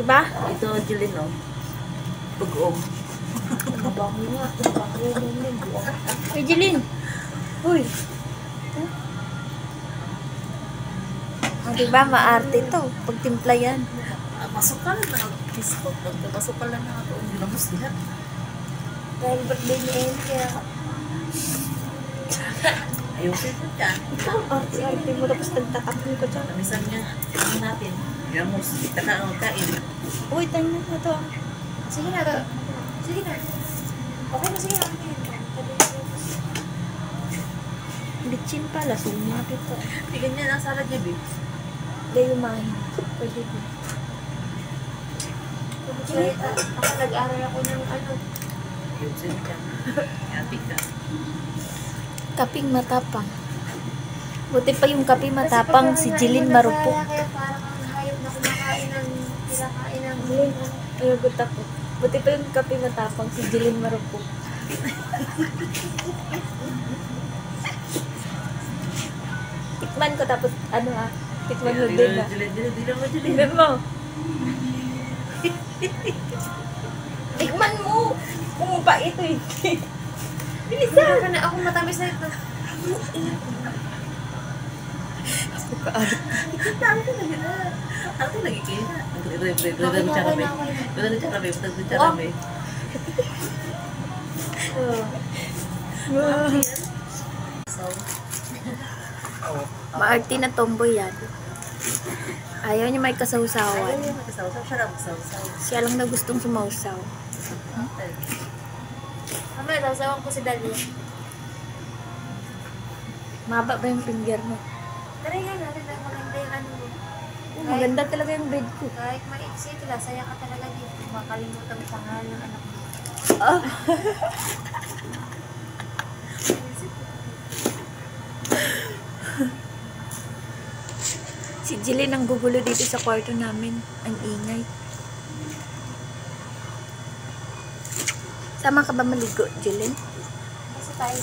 Diba? Ito, Jilin, no? Pag-om. Mabango nga. Mabango. Ay, Jeline. Uy. Diba, maarte to. Pagtimpla yan. Masukal na. Biskot. Masukal lang na ako. Hindi naman sila. Dahil birthday ni Amy, kaya... Ayusin ko dyan. Arte mo, tapos nagtatapon ko dyan. Kamisan niya. Ano natin? Yan mo, kita ka ang kain. Uy, tayo na to. Sige na. Sige na. Okay na, sige na. Bitchin pala, sumat ito. Tignan niya ang salad niya, babes. Dahil umahin. Pwede ba? Ako nag-aral ako ng ano. Ayusin ka. Atik ka. Kaping matapang. Buti pa yung kaping matapang, si Jeline marupok. Kaya parang ang hayop na kumakain ng Ayaw guta po. Buti pa yung kaping matapang, si Jeline marupok. Tikman ko tapos ano tikman mo din na. Tikman mo. Tikman mo! Kung pa ito eh. Bilisan! Ako matamis na ito. Ako kaarap. Ako lagi kayo na. Ganda ni Charabe. Ganda ni Charabe. Ganda ni Charabe. Maarte na tomboy yan. Ayaw niya may kasawsawan. Ayaw niya magkasawsaw. Siya lang magkasawsaw. Siya lang na gustong sumawsaw. Mamaya, sasawan ko si Dali. Maba ba yung finger mo? Try nga natin na maganda yung ano mo. Maganda talaga yung bed ko. Kahit maiksi, saya ka talaga dito. Makalimutan mo pangalan ng anak mo. Si Jeline ang gugulo dito sa kwarto namin. Ang ingay. Sama ka ba maligo, Jeline? Kasi tayo